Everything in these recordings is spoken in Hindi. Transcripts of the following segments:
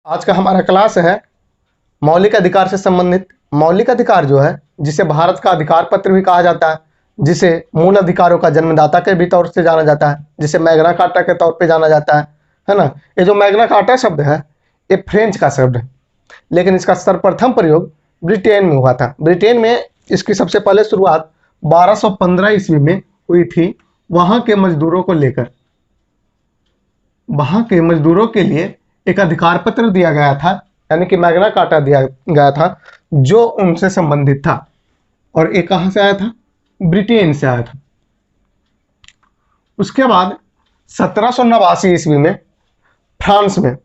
आज का हमारा क्लास है मौलिक अधिकार से संबंधित। मौलिक अधिकार जो है, जिसे भारत का अधिकार पत्र भी कहा जाता है, जिसे मूल अधिकारों का जन्मदाता के भी तौर से जाना जाता है, जिसे मैग्ना कार्टा के तौर पे जाना जाता है ना। ये जो मैग्ना कार्टा शब्द है, ये फ्रेंच का शब्द है, लेकिन इसका सर्वप्रथम प्रयोग ब्रिटेन में हुआ था। ब्रिटेन में इसकी सबसे पहले शुरुआत 1215 ईस्वी में हुई थी। वहां के मजदूरों को लेकर, वहां के मजदूरों के लिए एक अधिकार पत्र दिया गया था, यानी कि मैग्ना कार्टा दिया गया था, जो उनसे संबंधित था। और ये कहां से आया था? ब्रिटेन से आया था। उसके बाद 1789 ईस्वी में फ्रांस में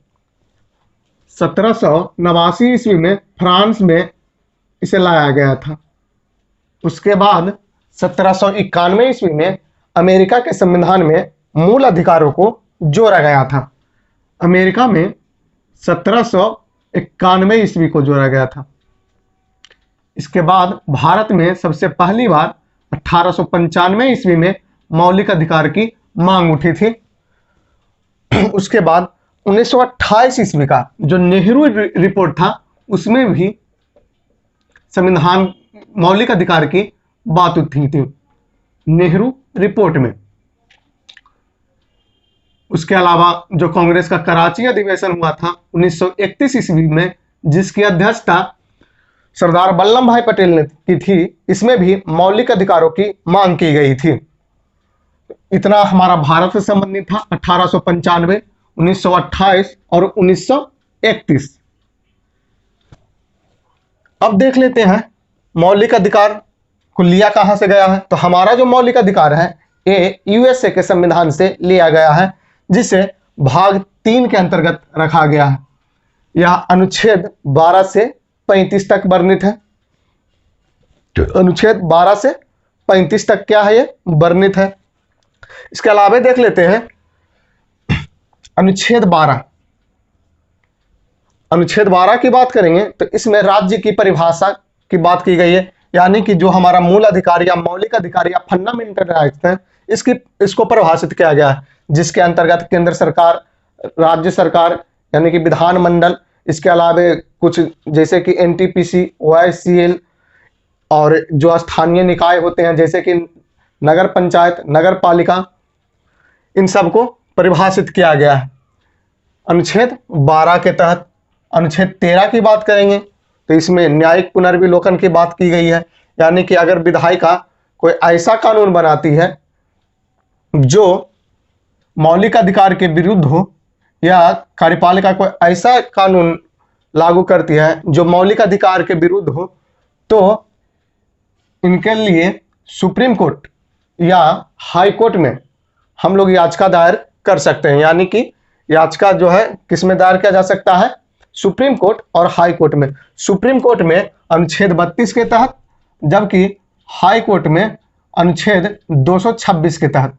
1789 ईस्वी में फ्रांस में इसे लाया गया था। उसके बाद 1791 ईस्वी में अमेरिका के संविधान में मूल अधिकारों को जोड़ा गया था। अमेरिका में 1791 ईस्वी को जोड़ा गया था। इसके बाद भारत में सबसे पहली बार 1895 ईस्वी में मौलिक अधिकार की मांग उठी थी। उसके बाद 1928 ईस्वी का जो नेहरू रिपोर्ट था, उसमें भी संविधान मौलिक अधिकार की बात उठी थी, नेहरू रिपोर्ट में। उसके अलावा जो कांग्रेस का कराची अधिवेशन हुआ था 1931 ईस्वी में, जिसकी अध्यक्षता सरदार वल्लभ भाई पटेल ने की थी, इसमें भी मौलिक अधिकारों की मांग की गई थी। इतना हमारा भारत से संबंधित था। 1895, 1928 और 1931। अब देख लेते हैं मौलिक अधिकार को लिया कहां से गया है। तो हमारा जो मौलिक अधिकार है, ये यूएसए के संविधान से लिया गया है, जिसे भाग 3 के अंतर्गत रखा गया है। यह अनुच्छेद 12 से 35 तक वर्णित है। अनुच्छेद 12 से 35 तक क्या है? ये वर्णित है। इसके अलावा देख लेते हैं अनुच्छेद 12। अनुच्छेद 12 की बात करेंगे तो इसमें राज्य की परिभाषा की बात की गई है, यानी कि जो हमारा मूल अधिकार या मौलिक अधिकार या फंडामेंटल राइट्स हैं, इसको परिभाषित किया गया है, जिसके अंतर्गत केंद्र सरकार, राज्य सरकार यानी कि विधानमंडल, इसके अलावा कुछ जैसे कि एनटीपीसी, ओआईसीएल और जो स्थानीय निकाय होते हैं जैसे कि नगर पंचायत, नगर पालिका, इन सबको परिभाषित किया गया है अनुच्छेद 12 के तहत। अनुच्छेद 13 की बात करेंगे तो इसमें न्यायिक पुनर्विलोकन की बात की गई है, यानी कि अगर विधायिका कोई ऐसा कानून बनाती है जो मौलिक अधिकार के विरुद्ध हो, या कार्यपालिका कोई ऐसा कानून लागू करती है जो मौलिक अधिकार के विरुद्ध हो, तो इनके लिए सुप्रीम कोर्ट या हाई कोर्ट में हम लोग याचिका दायर कर सकते हैं। यानी कि याचिका जो है किसमें दायर किया जा सकता है? सुप्रीम कोर्ट और हाई कोर्ट में। सुप्रीम कोर्ट में अनुच्छेद 32 के तहत, जबकि हाई कोर्ट में अनुच्छेद 226 के तहत।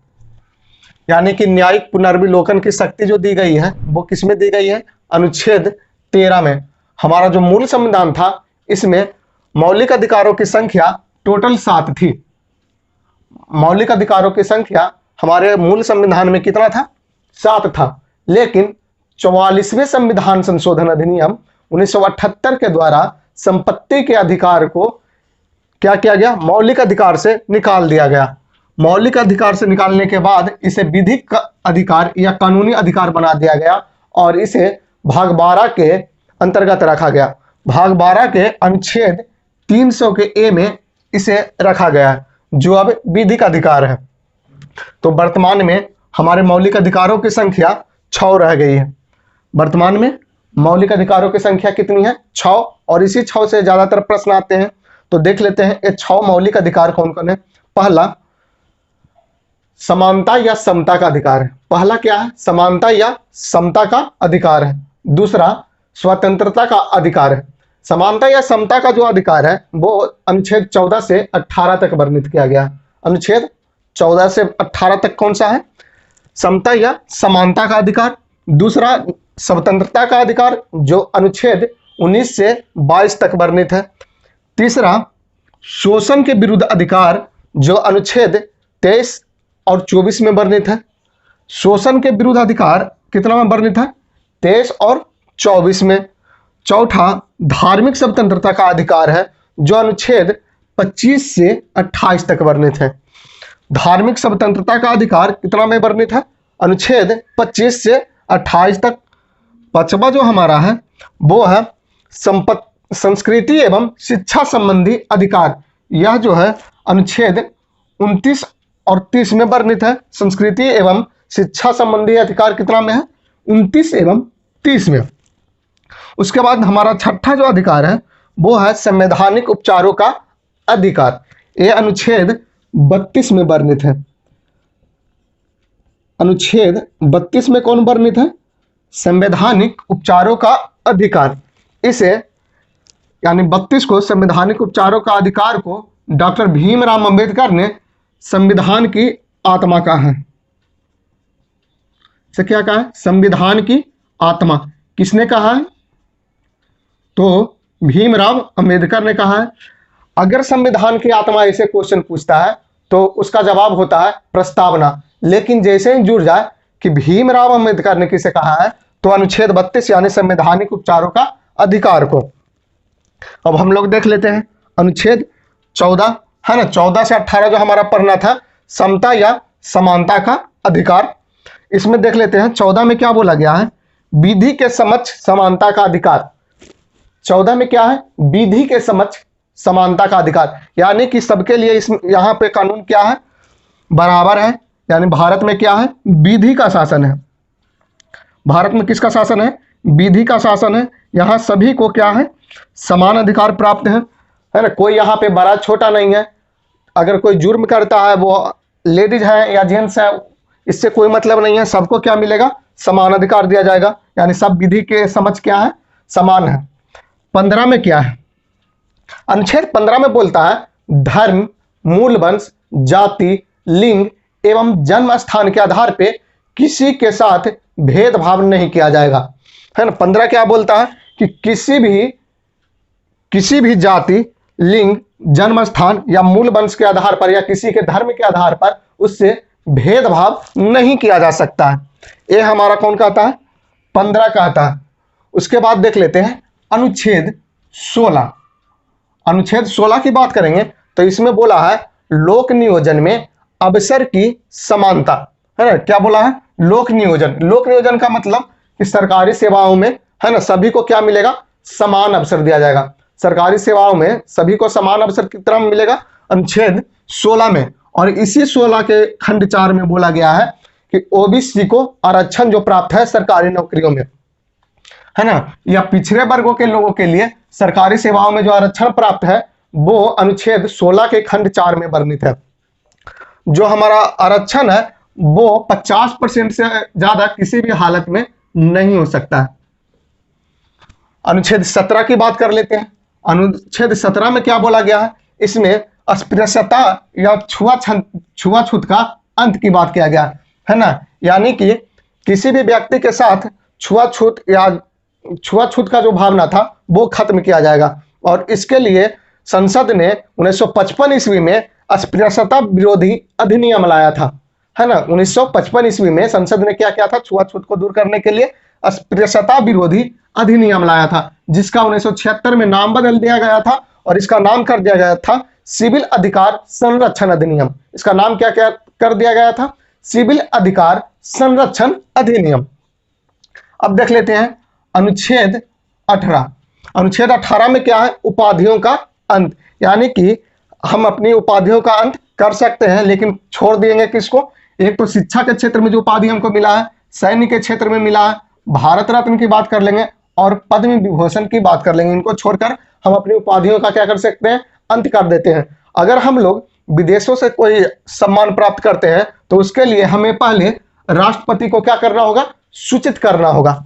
यानी कि न्यायिक पुनर्विलोकन की शक्ति जो दी गई है वो किसमें दी गई है? अनुच्छेद 13 में। हमारा जो मूल संविधान था, इसमें मौलिक अधिकारों की संख्या टोटल 7 थी। मौलिक अधिकारों की संख्या हमारे मूल संविधान में कितना था? 7 था। लेकिन 44वें संविधान संशोधन अधिनियम 1978 के द्वारा संपत्ति के अधिकार को क्या किया गया? मौलिक अधिकार से निकाल दिया गया। मौलिक अधिकार से निकालने के बाद इसे विधिक अधिकार या कानूनी अधिकार बना दिया गया और इसे भाग 12 के अंतर्गत रखा गया। भाग 12 के अनुच्छेद 300 के ए में इसे रखा गया है, जो अब विधिक अधिकार है। तो वर्तमान में हमारे मौलिक अधिकारों की संख्या 6 रह गई है। वर्तमान में मौलिक अधिकारों की संख्या कितनी है? 6। और इसी 6 से ज्यादातर प्रश्न आते हैं, तो देख लेते हैं ये 6 मौलिक अधिकार कौन कौन है। पहला, समानता या समता का अधिकार है। पहला क्या है? समानता या समता का अधिकार है। दूसरा, स्वतंत्रता का अधिकार है। समानता या समता का जो अधिकार है वो अनुच्छेद 14 से 18 तक वर्णित किया गया है। अनुच्छेद 14 से 18 तक कौन सा है? समता या समानता का अधिकार। दूसरा, स्वतंत्रता का अधिकार, जो अनुच्छेद 19 से 22 तक वर्णित है। तीसरा, शोषण के विरुद्ध अधिकार, जो अनुच्छेद 23 और 24 में वर्णित है। शोषण के विरुद्ध अधिकार कितना में वर्णित है? 23 और 24 में। चौथा, धार्मिक स्वतंत्रता का अधिकार है जो अनुच्छेद 25 से 28 तक वर्णित है। धार्मिक स्वतंत्रता का अधिकार कितना में वर्णित है? अनुच्छेद 25 से 28 तक। पांचवा जो हमारा है वो है संस्कृति एवं शिक्षा संबंधी अधिकार। यह जो है अनुच्छेद 29 और 30 में वर्णित है। संस्कृति एवं शिक्षा संबंधी अधिकार कितना में है? 29 एवं 30 में। उसके बाद हमारा छठा जो अधिकार है वो है संवैधानिक उपचारों का अधिकार। यह अनुच्छेद 32 में वर्णित है। अनुच्छेद 32 में कौन वर्णित है? संवैधानिक उपचारों का अधिकार। इसे यानी 32 को, संवैधानिक उपचारों का अधिकार को डॉक्टर भीमराव अंबेडकर ने संविधान की आत्मा कहा है। इसे क्या कहा है? संविधान की आत्मा। किसने कहा है? तो भीमराव अंबेडकर ने कहा है। अगर संविधान की आत्मा ऐसे क्वेश्चन पूछता है तो उसका जवाब होता है प्रस्तावना। लेकिन जैसे ही जुड़ जाए कि भीमराव अंबेडकर ने किसे कहा है तो अनुच्छेद 32 यानी संवैधानिक उपचारों का अधिकार को। अब हम लोग देख लेते हैं अनुच्छेद 14 है ना, 14 से 18 जो हमारा पढ़ना था, समता या समानता का अधिकार। इसमें देख लेते हैं 14 में क्या बोला गया है? विधि के समक्ष समानता का अधिकार। 14 में क्या है? विधि के समक्ष समानता का अधिकार, यानी कि सबके लिए इस यहाँ पे कानून क्या है? बराबर है। यानी भारत में क्या है? विधि का शासन है। भारत में किसका शासन है? विधि का शासन है। यहाँ सभी को क्या है? समान अधिकार प्राप्त है ना। कोई यहाँ पे बड़ा छोटा नहीं है। अगर कोई जुर्म करता है वो लेडीज है या जेंट्स है, इससे कोई मतलब नहीं है। सबको क्या मिलेगा? समान अधिकार दिया जाएगा। यानी सब विधि के समक्ष क्या है? समान है। 15 में क्या है? अनुच्छेद 15 में बोलता है धर्म, मूल वंश, जाति, लिंग एवं जन्म स्थान के आधार पे किसी के साथ भेदभाव नहीं किया जाएगा, है ना। 15 क्या बोलता है कि किसी भी जाति, लिंग, जन्म स्थान या मूल वंश के आधार पर या किसी के धर्म के आधार पर उससे भेदभाव नहीं किया जा सकता है। ये हमारा कौन कहता है? 15 कहता है। उसके बाद देख लेते हैं अनुच्छेद 16। अनुच्छेद 16 की बात करेंगे तो इसमें बोला है लोक नियोजन में अवसर की समानता, है ना। क्या बोला है? लोक नियोजन। लोक नियोजन का मतलब कि सरकारी सेवाओं में, है ना, सभी को क्या मिलेगा? समान अवसर दिया जाएगा। सरकारी सेवाओं में सभी को समान अवसर कितना मिलेगा? अनुच्छेद 16 में। और इसी 16 के खंड 4 में बोला गया है कि ओबीसी को आरक्षण जो प्राप्त है सरकारी नौकरियों में, है ना, या पिछड़े वर्गों के लोगों के लिए सरकारी सेवाओं में जो आरक्षण प्राप्त है वो अनुच्छेद 16 के खंड 4 में वर्णित है। जो हमारा आरक्षण है वो 50% से ज्यादा किसी भी हालत में नहीं हो सकता है। अनुच्छेद 17 की बात कर लेते हैं। अनुच्छेद 17 में क्या बोला गया है? इसमें अस्पृश्यता या छुआछूत का अंत की बात किया गया है ना। यानी कि किसी भी व्यक्ति के साथ छुआछूत या छुआछूत का जो भावना था वो खत्म किया जाएगा। और इसके लिए संसद ने 1955 ईस्वी में अस्पृश्यता विरोधी अधिनियम लाया था, है ना। 1955 ईस्वी में संसद ने क्या किया था? छुआछूत को दूर करने के लिए अस्पृश्यता विरोधी अधिनियम लाया था, जिसका 1976 में नाम बदल दिया गया था और इसका नाम कर दिया गया था सिविल अधिकार संरक्षण अधिनियम। इसका नाम क्या क्या कर दिया गया था? सिविल अधिकार संरक्षण अधिनियम। अब देख लेते हैं अनुच्छेद 18। अनुच्छेद 18 में क्या है? उपाधियों का अंत। यानी कि हम अपनी उपाधियों का अंत कर सकते हैं, लेकिन छोड़ देंगे किसको? एक तो शिक्षा के क्षेत्र में जो उपाधि हमको मिला है, सैन्य के क्षेत्र में मिला है, भारत रत्न की बात कर लेंगे और पद्म विभूषण की बात कर लेंगे। इनको छोड़कर हम अपनी उपाधियों का क्या कर सकते हैं? अंत कर देते हैं। अगर हम लोग विदेशों से कोई सम्मान प्राप्त करते हैं तो उसके लिए हमें पहले राष्ट्रपति को क्या करना होगा? सूचित करना होगा।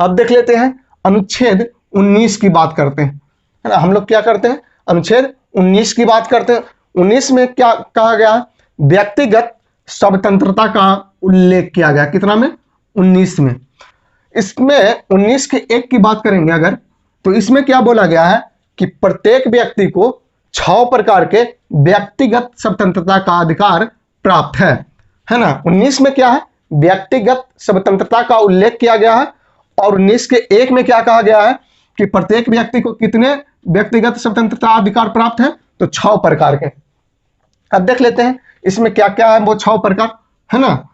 अब देख लेते हैं अनुच्छेद 19 की बात करते हैं, है ना। हम लोग क्या करते हैं? अनुच्छेद 19 की बात करते हैं। 19 में क्या कहा गया? व्यक्तिगत स्वतंत्रता का उल्लेख किया गया। कितना में? 19 में। इसमें 19 के 1 की बात करेंगे अगर, तो इसमें क्या बोला गया है कि प्रत्येक व्यक्ति को 6 प्रकार के व्यक्तिगत स्वतंत्रता का अधिकार प्राप्त है ना। 19 में क्या है? व्यक्तिगत स्वतंत्रता का उल्लेख किया गया है और 19 के 1 में क्या कहा गया है कि प्रत्येक व्यक्ति को कितने व्यक्तिगत स्वतंत्रता अधिकार प्राप्त है, तो 6 प्रकार के। अब देख लेते हैं इसमें क्या क्या है वो 6 प्रकार, है ना।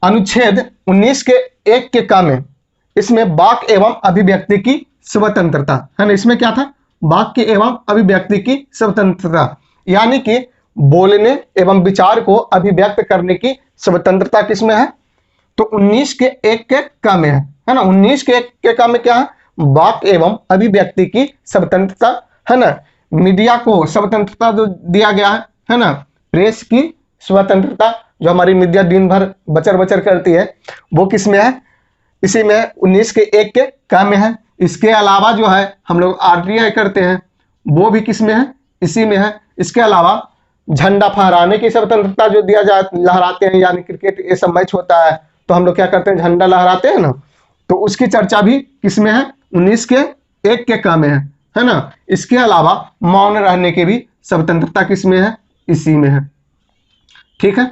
अनुच्छेद 19 के 1 के का में इसमें वाक एवं अभिव्यक्ति की स्वतंत्रता, है ना। इसमें क्या था, वाक्य एवं अभिव्यक्ति की स्वतंत्रता, यानी कि बोलने एवं विचार को अभिव्यक्त करने की स्वतंत्रता किसमें है, तो 19 के 1 के का में है ना। 19 के 1 के का में क्या है, वाक एवं अभिव्यक्ति की स्वतंत्रता, है ना। मीडिया को स्वतंत्रता जो दिया गया है ना। प्रेस की स्वतंत्रता, जो हमारी मीडिया दिन भर बचर बचर करती है, वो किसमें है, इसी में 19 के 1 के का में है। इसके अलावा जो है हम लोग आरटीआई करते हैं, वो भी किसमें है, इसी में है। इसके अलावा झंडा फहराने की स्वतंत्रता जो दिया जाए, लहराते हैं, यानी क्रिकेट ये सब मैच होता है तो हम लोग क्या करते हैं, झंडा लहराते हैं ना, तो उसकी चर्चा भी किसमें है, 19 के 1 के का में है ना। इसके अलावा मौन रहने की भी स्वतंत्रता किसमें है, इसी में है, ठीक है।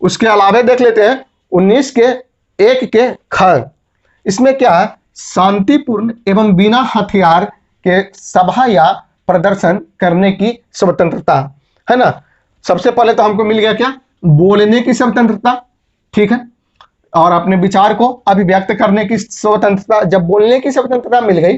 उसके अलावा देख लेते हैं 19 के 1 के ख, इसमें क्या है, शांतिपूर्ण एवं बिना हथियार के सभा या प्रदर्शन करने की स्वतंत्रता, है ना। सबसे पहले तो हमको मिल गया क्या, बोलने की स्वतंत्रता, ठीक है, और अपने विचार को अभिव्यक्त करने की स्वतंत्रता। जब बोलने की स्वतंत्रता मिल गई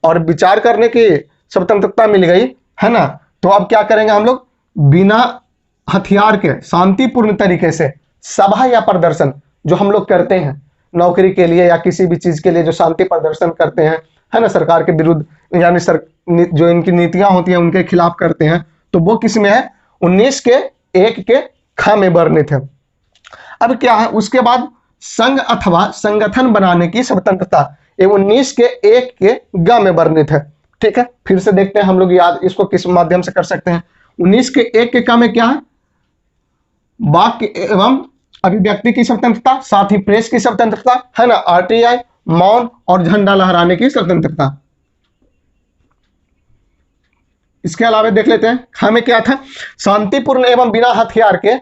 और विचार करने की स्वतंत्रता मिल गई, है ना, तो अब क्या करेंगे हम लोग, बिना हथियार के शांतिपूर्ण तरीके से सभा या प्रदर्शन जो हम लोग करते हैं नौकरी के लिए या किसी भी चीज के लिए, जो शांति प्रदर्शन करते हैं, है ना, सरकार के विरुद्ध, यानी जो इनकी नीतियां होती हैं उनके खिलाफ करते हैं, तो वो किस में है, 19 के 1 के ख में वर्णित है। अब क्या है, उसके बाद संघ अथवा संगठन बनाने की स्वतंत्रता, ये 19 के 1 के ग में वर्णित है, ठीक है। फिर से देखते हैं हम लोग याद इसको किस माध्यम से कर सकते हैं। 19 के 1 के क में क्या है, वाक्य एवं अभिव्यक्ति की स्वतंत्रता, साथ ही प्रेस की स्वतंत्रता, है ना, आरटीआई, मौन और झंडा लहराने की स्वतंत्रता। इसके अलावा देख लेते हैं ख में क्या था, शांतिपूर्ण एवं बिना हथियार के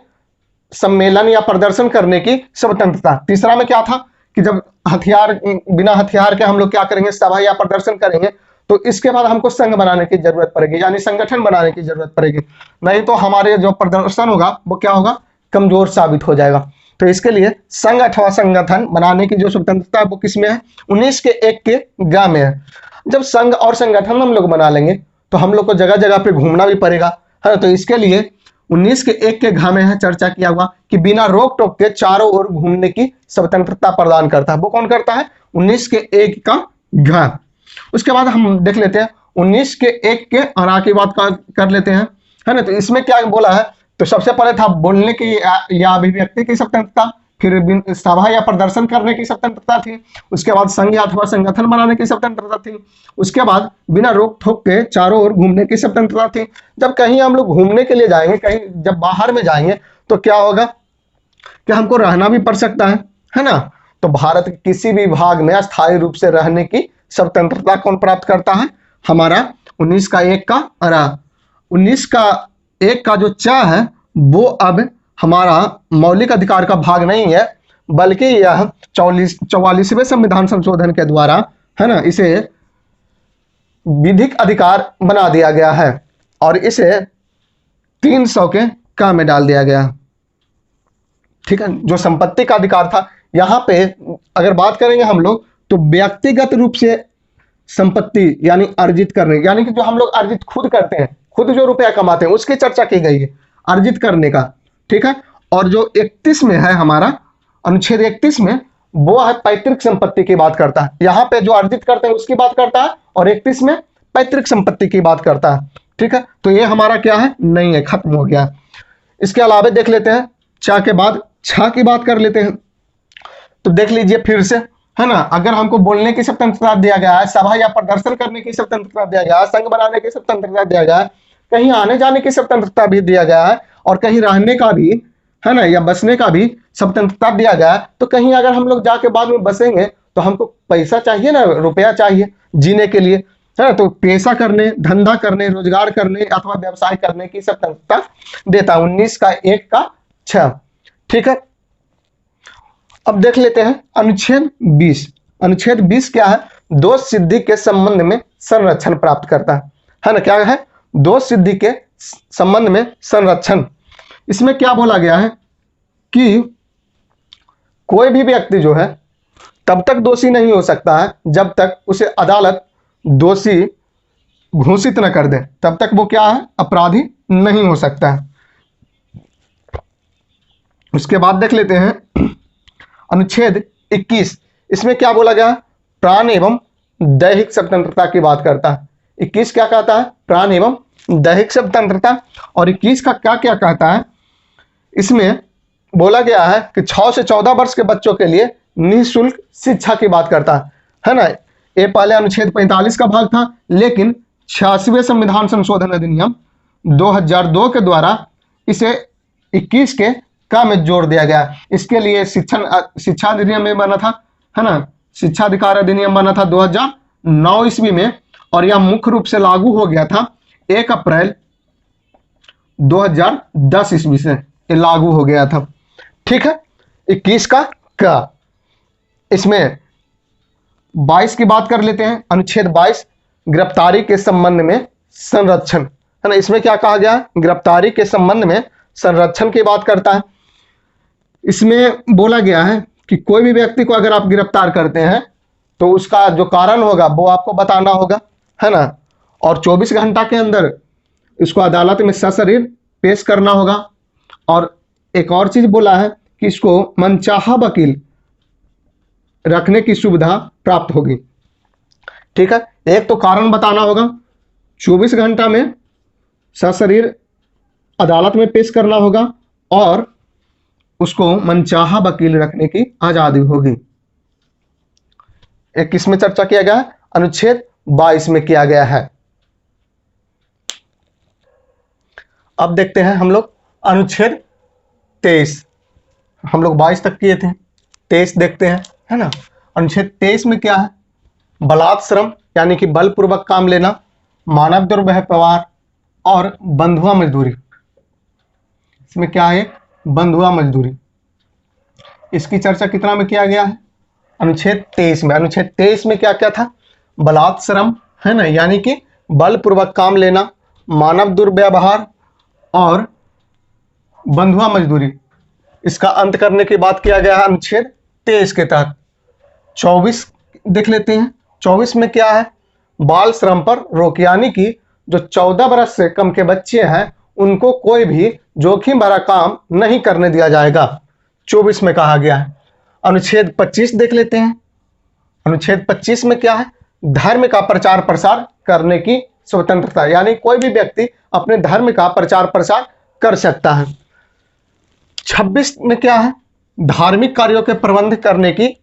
सम्मेलन या प्रदर्शन करने की स्वतंत्रता। तीसरा में क्या था कि जब बिना हथियार के हम लोग क्या करेंगे, सभा या प्रदर्शन करेंगे, तो इसके बाद हमको संघ बनाने की जरूरत पड़ेगी, यानी संगठन बनाने की जरूरत पड़ेगी, नहीं तो हमारे जो प्रदर्शन होगा वो क्या होगा, कमजोर साबित हो जाएगा। तो इसके लिए संघ अथवा संगठन बनाने की जो स्वतंत्रता है वो किसमें है, 19 के 1 के ग में है। जब संघ और संगठन हम लोग बना लेंगे तो हम लोग को जगह जगह पे घूमना भी पड़ेगा, है। तो इसके लिए 19 के 1 के घ में है चर्चा किया हुआ कि बिना रोक टोक के चारों ओर घूमने की स्वतंत्रता प्रदान करता है। वो कौन करता है, 19 के 1 का घ। उसके बाद हम देख लेते हैं 19 के 1 के अरा की बात कर लेते हैं, है ना। तो इसमें क्या बोला है, तो सबसे पहले था बोलने की या अभिव्यक्ति की स्वतंत्रता, फिर सभा या प्रदर्शन करने की स्वतंत्रता थी, उसके बाद संघ अथवा संगठन बनाने की स्वतंत्रता थी, उसके बाद बिना रोक टोक के चारों ओर घूमने की स्वतंत्रता थी। जब कहीं हम लोग घूमने के लिए जाएंगे, कहीं जब बाहर में जाएंगे तो क्या होगा कि हमको रहना भी पड़ सकता है ना। तो भारत के किसी भी भाग में अस्थायी रूप से रहने की स्वतंत्रता कौन प्राप्त करता है, हमारा 19 का 1 का अरा। 19 का 1 का जो च है वो अब हमारा मौलिक अधिकार का भाग नहीं है, बल्कि यह 44वें संविधान संशोधन के द्वारा, है ना, इसे विधिक अधिकार बना दिया गया है और इसे 300 के क में डाल दिया गया, ठीक है। जो संपत्ति का अधिकार था, यहाँ पे अगर बात करेंगे हम लोग तो व्यक्तिगत रूप से संपत्ति यानी अर्जित करने, यानी कि जो हम लोग अर्जित खुद करते हैं, खुद जो रुपया कमाते हैं उसकी चर्चा की गई है, अर्जित करने का, ठीक है। और जो 31 में है हमारा अनुच्छेद 31 में, वो है पैतृक संपत्ति की बात करता है। यहाँ पे जो अर्जित करते हैं उसकी बात करता है और 31 में पैतृक संपत्ति की बात करता है, ठीक है। तो ये हमारा क्या है, नहीं है, खत्म हो गया। इसके अलावा देख लेते हैं चा के बाद छा की बात कर लेते हैं। तो देख लीजिए फिर से, है ना, अगर हमको बोलने की स्वतंत्रता दिया गया है, सभा या प्रदर्शन करने की स्वतंत्रता दिया गया है, संघ बनाने की स्वतंत्रता दिया गया है, कहीं आने जाने की स्वतंत्रता भी दिया गया है और कहीं रहने का भी, है ना, या बसने का भी स्वतंत्रता दिया गया है, तो कहीं अगर हम लोग जाके बाद में बसेंगे तो हमको पैसा चाहिए ना, रुपया चाहिए जीने के लिए, है ना। तो पेशा करने, धंधा करने, रोजगार करने अथवा व्यवसाय करने की स्वतंत्रता देता है 19 का 1 का 6, ठीक है। अब देख लेते हैं अनुच्छेद 20। अनुच्छेद 20 क्या है? दोष सिद्धि के संबंध में संरक्षण प्राप्त करता है ना। क्या है? दोष सिद्धि के संबंध में संरक्षण। इसमें क्या बोला गया है कि कोई भी व्यक्ति जो है तब तक दोषी नहीं हो सकता है जब तक उसे अदालत दोषी घोषित न कर दे, तब तक वो क्या है? अपराधी नहीं हो सकता है। उसके बाद देख लेते हैं अनुच्छेद 21। इसमें क्या बोला गया? प्राण एवं दैहिक स्वतंत्रता की बात करता है। 21 क्या कहता है? प्राण एवं दैहिक स्वतंत्रता। और 21 का क्या क्या कहता है? इसमें बोला गया है कि 6 से 14 वर्ष के बच्चों के लिए निःशुल्क शिक्षा की बात करता है ना। ये पहले अनुच्छेद 45 का भाग था, लेकिन 86वें संविधान संशोधन अधिनियम 2002 के द्वारा इसे 21 के का में जोड़ दिया गया। इसके लिए शिक्षा अधिनियम में बना था, है ना। शिक्षा अधिकार अधिनियम बना था 2009 ईस्वी में, और यह मुख्य रूप से लागू हो गया था 1 अप्रैल 2010 ईस्वी से ये लागू हो गया था। ठीक है। 21 का इसमें 22 की बात कर लेते हैं। अनुच्छेद 22 गिरफ्तारी के संबंध में संरक्षण, है ना। इसमें क्या कहा गया? गिरफ्तारी के संबंध में संरक्षण की बात करता है। इसमें बोला गया है कि कोई भी व्यक्ति को अगर आप गिरफ्तार करते हैं तो उसका जो कारण होगा वो आपको बताना होगा, है ना। और 24 घंटा के अंदर इसको अदालत में सशरीर पेश करना होगा। और एक और चीज बोला है कि इसको मनचाहा वकील रखने की सुविधा प्राप्त होगी। ठीक है। एक तो कारण बताना होगा, 24 घंटा में सशरीर अदालत में पेश करना होगा, और उसको मनचाहा वकील रखने की आजादी होगी। 21 में चर्चा किया गया, अनुच्छेद 22 में किया गया है। अब देखते हैं हम लोग अनुच्छेद 23। हम लोग 22 तक किए थे, 23 देखते हैं, है ना। अनुच्छेद 23 में क्या है? बलात् श्रम यानी कि बलपूर्वक काम लेना, मानव दुर्व्यवहार और बंधुआ मजदूरी। इसमें क्या है? बंधुआ मजदूरी। इसकी चर्चा कितना में किया गया है? अनुच्छेद 23 में। अनुच्छेद 23 में क्या क्या था? बलात् श्रम, है ना, यानी कि बलपूर्वक काम लेना, मानव दुर्व्यवहार और बंधुआ मजदूरी। इसका अंत करने की बात किया गया है अनुच्छेद 23 के तहत। 24 देख लेते हैं। 24 में क्या है? बाल श्रम पर रोक, यानी कि जो 14 वर्ष से कम के बच्चे हैं उनको कोई भी जोखिम भरा काम नहीं करने दिया जाएगा, 24 में कहा गया है। अनुच्छेद 25 देख लेते हैं। अनुच्छेद 25 में क्या है? धर्म का प्रचार प्रसार करने की स्वतंत्रता, यानी कोई भी व्यक्ति अपने धर्म का प्रचार प्रसार कर सकता है। 26 में क्या है? धार्मिक कार्यों के प्रबंध करने की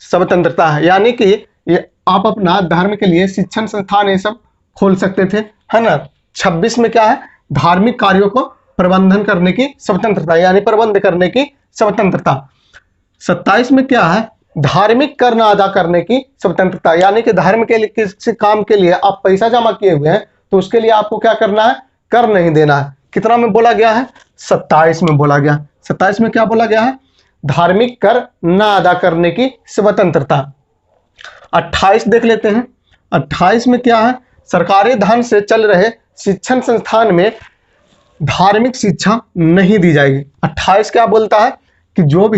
स्वतंत्रता है, यानी कि ये आप अपना धर्म के लिए शिक्षण संस्थान ये सब खोल सकते थे, है ना। 26 में क्या है? धार्मिक कार्यों को प्रबंधन करने की स्वतंत्रता, यानी प्रबंध करने की स्वतंत्रता। 27 में क्या है? धार्मिक कर अदा करने की स्वतंत्रता, यानी कि धर्म के लिए किसी काम के लिए आप पैसा जमा किए हुए हैं तो उसके लिए आपको क्या करना है? कर नहीं देना है। कितना में बोला गया है? 27 में बोला गया। 27 में क्या बोला गया है? धार्मिक कर न अदा करने की स्वतंत्रता। 28 देख लेते हैं। 28 में क्या है? सरकारी धन से चल रहे शिक्षण संस्थान में धार्मिक शिक्षा नहीं दी जाएगी। 28 क्या बोलता है कि जो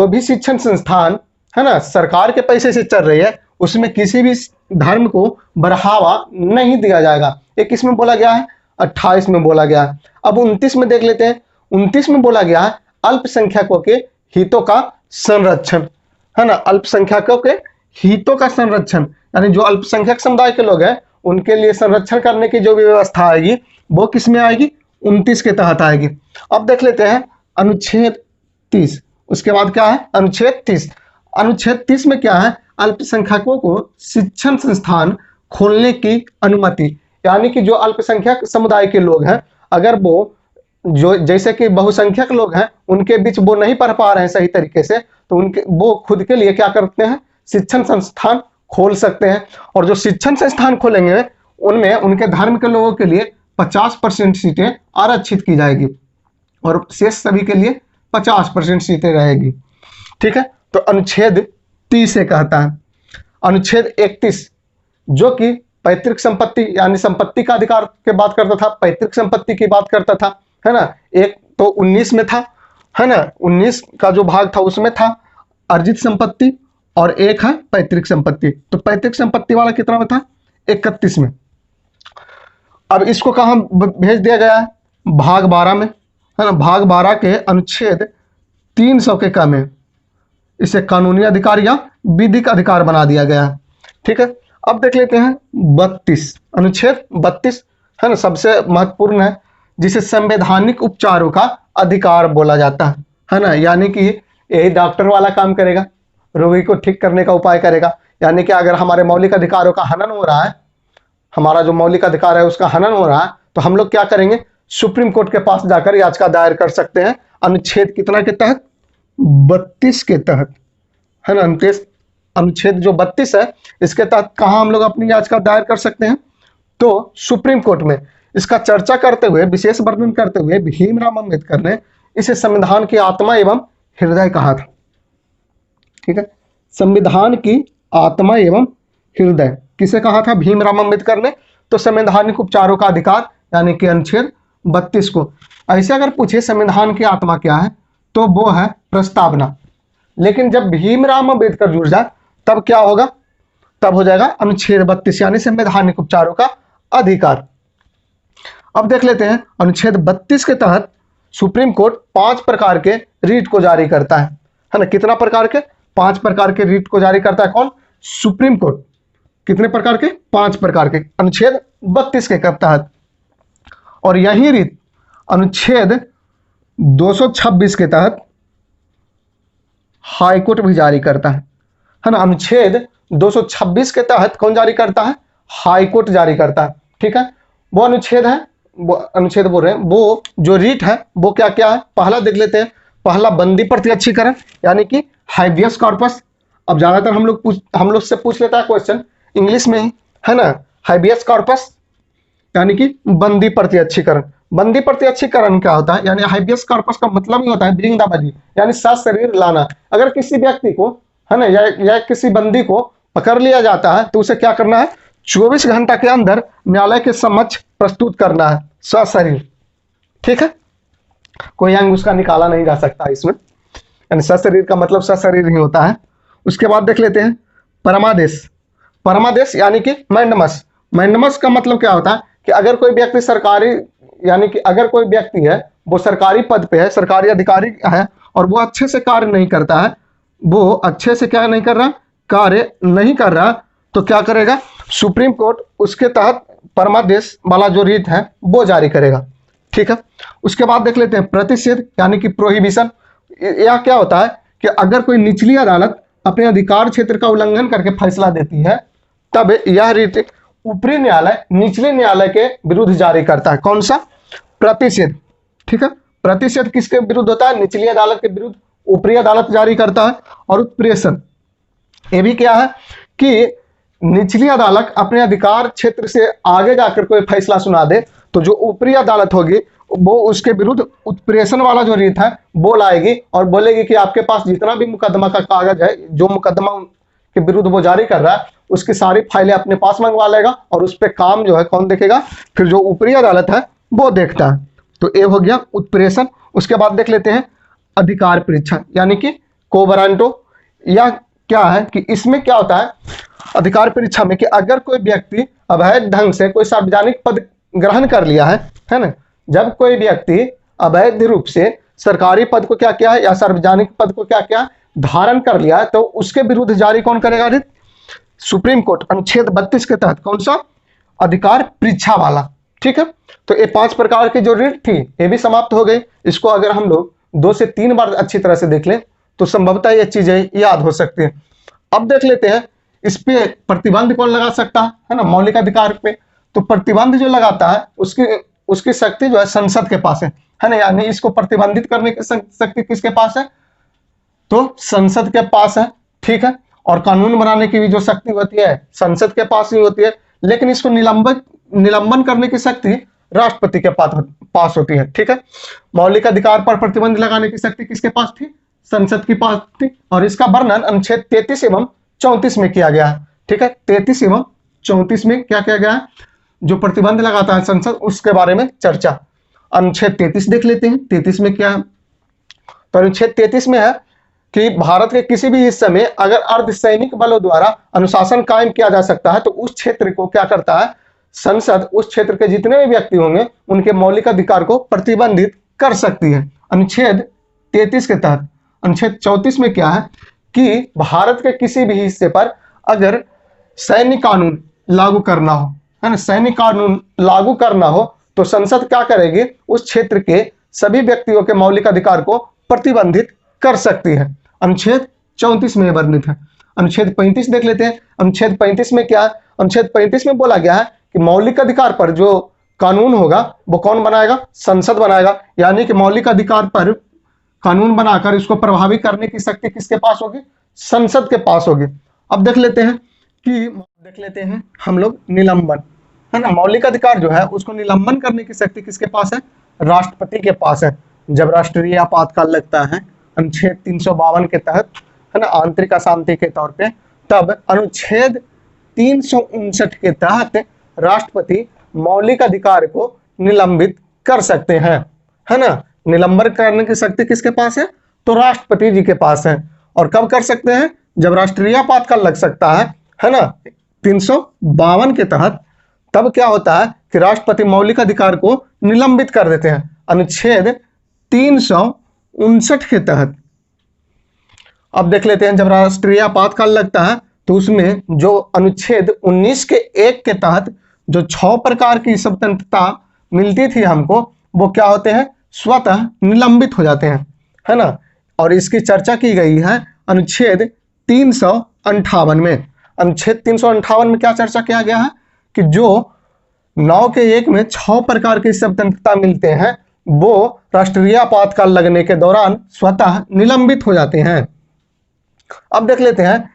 भी शिक्षण संस्थान, है ना, सरकार के पैसे से चल रही है उसमें किसी भी धर्म को बढ़ावा नहीं दिया जाएगा। ये किस में बोला गया है? 28 में बोला गया है। अब 29 में देख लेते हैं। 29 में बोला गया है अल्पसंख्यकों के हितों का संरक्षण, है ना। अल्पसंख्यकों के हितों का संरक्षण, यानी जो अल्पसंख्यक समुदाय के लोग हैं उनके लिए संरक्षण करने की जो भी व्यवस्था आएगी वो किस में आएगी? 29 के तहत आएगी। अब देख लेते हैं अनुच्छेद 30। उसके बाद क्या है? अनुच्छेद 30। अनुच्छेद 30 में क्या है? अल्पसंख्यकों को शिक्षण संस्थान खोलने की अनुमति, यानी कि जो अल्पसंख्यक समुदाय के लोग हैं अगर वो जो जैसे कि बहुसंख्यक लोग हैं उनके बीच वो नहीं पढ़ पा रहे हैं सही तरीके से, तो वो खुद के लिए क्या करते हैं? शिक्षण संस्थान खोल सकते हैं। और जो शिक्षण संस्थान खोलेंगे उनमें उनके धर्म के लोगों के लिए 50% सीटें आरक्षित की जाएगी और शेष सभी के लिए 50% सीटें रहेगी। ठीक है, तो अनुच्छेद 30 से कहता है, अनुच्छेद 31 जो कि पैतृक संपत्ति यानी संपत्ति का अधिकार की बात करता था, पैतृक संपत्ति की बात करता था, है ना। एक तो 19 में था, है ना, 19 का जो भाग था उसमें था अर्जित संपत्ति और एक है पैतृक संपत्ति। तो पैतृक संपत्ति वाला कितना में था, 31 में। अब इसको कहाँ भेज दिया गया है, भाग 12 में, है ना। भाग 12 के अनुच्छेद 300 के क में इसे कानूनी अधिकार या विधिक अधिकार बना दिया गया है। ठीक है, अब देख लेते हैं 32, अनुच्छेद 32, है ना, सबसे महत्वपूर्ण है, जिसे संवैधानिक उपचारों का अधिकार बोला जाता है ना। यानी कि यही डॉक्टर वाला काम करेगा, रोगी को ठीक करने का उपाय करेगा। यानी कि अगर हमारे मौलिक अधिकारों का हनन हो रहा है, हमारा जो मौलिक अधिकार है उसका हनन हो रहा है, तो हम लोग क्या करेंगे, सुप्रीम कोर्ट के पास जाकर याचिका दायर कर सकते हैं, अनुच्छेद कितना के तहत, 32 के तहत, है ना। अनुच्छेद जो 32 है इसके तहत कहाँ हम लोग अपनी याचिका दायर कर सकते हैं, तो सुप्रीम कोर्ट में। इसका चर्चा करते हुए, विशेष वर्णन करते हुए भीमराव अम्बेडकर ने इसे संविधान की आत्मा एवं हृदय कहा था। ठीक है, संविधान की आत्मा एवं हृदय किसे कहा था, भीमराव अम्बेडकर ने, तो संवैधानिक उपचारों का अधिकार यानी कि अनुच्छेद 32 को। ऐसे अगर पूछे संविधान की आत्मा क्या है, तो वो है प्रस्तावना। लेकिन जब भीमराव अम्बेडकर जुड़ जाए तब क्या होगा, तब हो जाएगा अनुच्छेद 32 यानी संवैधानिक उपचारों का अधिकार। अब देख लेते हैं अनुच्छेद 32 के तहत सुप्रीम कोर्ट 5 प्रकार के रीट को जारी करता है ना। कितना प्रकार के, 5 प्रकार के रीट को जारी करता है कौन, सुप्रीम कोर्ट। कितने प्रकार के, 5 प्रकार के, अनुच्छेद 32 के तहत। और यही रीट अनुच्छेद 226 के तहत हाईकोर्ट भी जारी करता है ना। अनुच्छेद 226 के तहत कौन जारी करता है, हाईकोर्ट जारी करता है। ठीक है, वो अनुच्छेद है, वो अनुच्छेद बोल रहे हैं, वो जो रीट है वो क्या क्या है, पहला देख लेते हैं। पहला बंदी प्रत्यक्षीकरण यानी कि हाइबियस कॉर्पस। अब ज्यादातर हम लोग से पूछ लेता है क्वेश्चन इंग्लिश में ही, है ना। हाइबियस कॉर्पस यानी कि बंदी प्रत्यक्षीकरण। बंदी प्रत्यक्षीकरण क्या होता है, यानी हाइबियस कॉर्पस का मतलब ही होता है ब्रिंग द बॉडी, यानी सशरीर लाना। अगर किसी व्यक्ति को, है ना, या किसी बंदी को पकड़ लिया जाता है तो उसे क्या करना है, 24 घंटा के अंदर न्यायालय के समक्ष प्रस्तुत करना है सशरीर। ठीक है, कोई अंग उसका निकाला नहीं जा सकता इसमें, यानी सशरीर का मतलब सशरीर ही होता है। उसके बाद देख लेते हैं परमादेश। परमादेश यानी कि मैंडमस। मैंडमस का मतलब क्या होता है कि अगर कोई व्यक्ति सरकारी, यानी कि अगर कोई व्यक्ति है वो सरकारी पद पे है, सरकारी अधिकारी है, और वो अच्छे से कार्य नहीं करता है, वो अच्छे से क्या नहीं कर रहा, कार्य नहीं कर रहा, तो क्या करेगा, सुप्रीम कोर्ट उसके तहत परमादेश वाला जो रीट है वो जारी करेगा। ठीक है, उसके बाद देख लेते हैं प्रतिषेध यानी कि प्रोहिबिशन। यह क्या होता है कि अगर कोई निचली अदालत अपने अधिकार क्षेत्र का उल्लंघन करके फैसला देती है, तब यह रीट ऊपरी न्यायालय निचले न्यायालय के विरुद्ध जारी करता है। कौन सा, प्रतिषेध। ठीक है, प्रतिषेध किसके विरुद्ध होता है, निचली अदालत के विरुद्ध ऊपरी अदालत जारी करता है। और उत्प्रेषण, ये भी क्या है कि निचली अदालत अपने अधिकार क्षेत्र से आगे जाकर कोई फैसला सुना दे, तो जो ऊपरी अदालत होगी वो उसके विरुद्ध उत्प्रेषण वाला जो रीत है वो लाएगी और बोलेगी कि आपके पास जितना भी मुकदमा का कागज है, जो मुकदमा के विरुद्ध वो जारी कर रहा है, उसकी सारी फाइलें अपने पास मंगवा लेगा और उस पर काम जो है कौन देखेगा, फिर जो ऊपरी अदालत है वो देखता है। तो ये हो गया उत्प्रेषण। उसके बाद देख लेते हैं अधिकार परीक्षा यानी कि कोवरांटो। यह क्या है कि इसमें क्या होता है अधिकार परीक्षा में, कि अगर कोई व्यक्ति अवैध ढंग से कोई सार्वजनिक पद ग्रहण कर लिया है ना, जब कोई व्यक्ति अवैध रूप से सरकारी पद को क्या किया है या सार्वजनिक पद को क्या किया धारण कर लिया है, तो उसके विरुद्ध जारी कौन करेगा रिट, सुप्रीम कोर्ट। अनुच्छेद 32 के तहत कौन सा, अधिकार परीक्षा वाला। ठीक है, तो ये 5 प्रकार की जो रिट थी ये भी समाप्त हो गई। इसको अगर हम लोग 2 से 3 बार अच्छी तरह से देख लें तो संभवतः ये चीजें याद हो सकती हैं। अब देख लेते हैं इस पे प्रतिबंध कौन लगा सकता है ना, मौलिक अधिकार पे। तो प्रतिबंध जो लगाता है उसकी शक्ति जो है संसद के पास है ना, यानी इसको प्रतिबंधित करने की शक्ति किसके पास है, तो संसद के पास है। ठीक है, और कानून बनाने की भी जो शक्ति होती है संसद के पास ही होती है, लेकिन इसको निलंबन करने की शक्ति राष्ट्रपति के पास होती है। ठीक है, मौलिक अधिकार पर प्रतिबंध लगाने की शक्ति किसके पास थी? संसद के पास थी। और इसका वर्णन अनुच्छेद 33 एवं 34 में किया गया है। ठीक है, 33 एवं 34 में क्या किया गया है? जो प्रतिबंध लगाता है संसद, उसके बारे में चर्चा। अनुच्छेद 33 देख लेते हैं। 33 में क्या है? तो अनुच्छेद 33 में है कि भारत के किसी भी हिस्से में अगर अर्धसैनिक बलों द्वारा अनुशासन कायम किया जा सकता है तो उस क्षेत्र को क्या करता है? संसद उस क्षेत्र के जितने भी व्यक्ति होंगे उनके मौलिक अधिकार को प्रतिबंधित कर सकती है। अनुच्छेद 33 के तहत अनुच्छेद 34 में क्या है कि भारत के किसी भी हिस्से पर अगर सैन्य कानून लागू करना हो, है ना, सैन्य कानून लागू करना हो तो संसद क्या करेगी? उस क्षेत्र के सभी व्यक्तियों के मौलिक अधिकार को प्रतिबंधित कर सकती है। अनुच्छेद 34 में वर्णित है। अनुच्छेद 35 देख लेते हैं। अनुच्छेद 35 में क्या है? अनुच्छेद 35 में बोला गया है कि मौलिक अधिकार पर जो कानून होगा वो कौन बनाएगा? संसद बनाएगा। यानी कि मौलिक अधिकार पर कानून बनाकर इसको प्रभावी करने की शक्ति किसके पास होगी? संसद के पास होगी। अब देख लेते हैं हम लोग निलंबन, है ना। मौलिक अधिकार जो है उसको निलंबन करने की शक्ति किसके पास है? राष्ट्रपति के पास है। जब राष्ट्रीय आपातकाल लगता है अनुच्छेद 352 के तहत, है ना, आंतरिक अशांति के तौर पे, तब अनुच्छेद 359 के तहत राष्ट्रपति मौलिक अधिकार को निलंबित कर सकते हैं, है ना। निलंबन करने की शक्ति किसके पास है? तो राष्ट्रपति जी के पास है। और कब कर सकते हैं? जब राष्ट्रीय आपातकाल लग सकता है ना, 352 के तहत। तब क्या होता है कि राष्ट्रपति मौलिक अधिकार को निलंबित कर देते हैं अनुच्छेद 359 के तहत। अब देख लेते हैं जब राष्ट्रीय आपातकाल लगता है तो उसमें जो अनुच्छेद 19 के 1 के तहत जो 6 प्रकार की स्वतंत्रता मिलती थी हमको, वो क्या होते हैं? स्वतः निलंबित हो जाते हैं, है ना। और इसकी चर्चा की गई है अनुच्छेद 358 में। अनुच्छेद 358 में क्या चर्चा किया गया है कि जो 9 के 1 में 6 प्रकार की स्वतंत्रता मिलते हैं वो राष्ट्रीय आपातकाल लगने के दौरान स्वतः निलंबित हो जाते हैं। अब देख लेते हैं,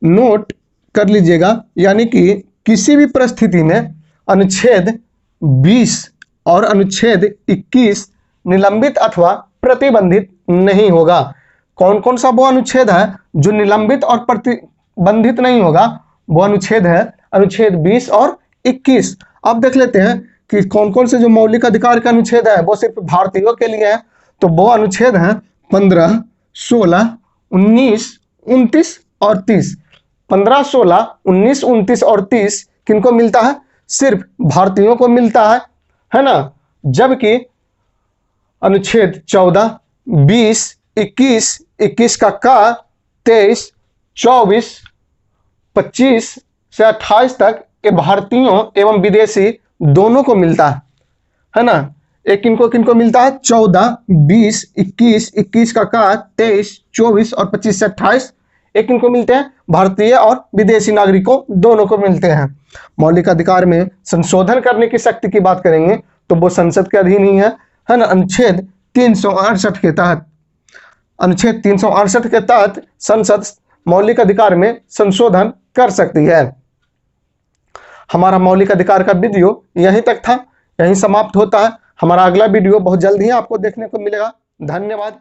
नोट कर लीजिएगा, यानी कि किसी भी परिस्थिति में अनुच्छेद 20 और अनुच्छेद 21 निलंबित अथवा प्रतिबंधित नहीं होगा। कौन कौन सा वो अनुच्छेद है जो निलंबित और प्रतिबंधित नहीं होगा? वो अनुच्छेद है अनुच्छेद 20 और 21। अब देख लेते हैं कि कौन कौन से जो मौलिक अधिकार के अनुच्छेद है वो सिर्फ भारतीयों के लिए है। तो वो अनुच्छेद है 15, 16, 19, 29 और 30। 15, 16, 19, 29 और 30 किनको मिलता है? सिर्फ भारतीयों को मिलता है ना। जबकि अनुच्छेद 14, 20, 21, 21 का 23, 24, 25 से 28 तक ये भारतीयों एवं विदेशी दोनों को मिलता है ना। एक किनको मिलता है? 14, 20, 21, 21 का 23, 24 और 25 से 28। एक किनको मिलते हैं? भारतीय और विदेशी नागरिकों दोनों को मिलते हैं। मौलिक अधिकार में संशोधन करने की शक्ति की बात करेंगे तो वो संसद के अधीन ही है ना। अनुच्छेद 368 के तहत, अनुच्छेद 368 के तहत संसद मौलिक अधिकार में संशोधन कर सकती है। हमारा मौलिक अधिकार का वीडियो यहीं तक था, यहीं समाप्त होता है। हमारा अगला वीडियो बहुत जल्द ही आपको देखने को मिलेगा। धन्यवाद।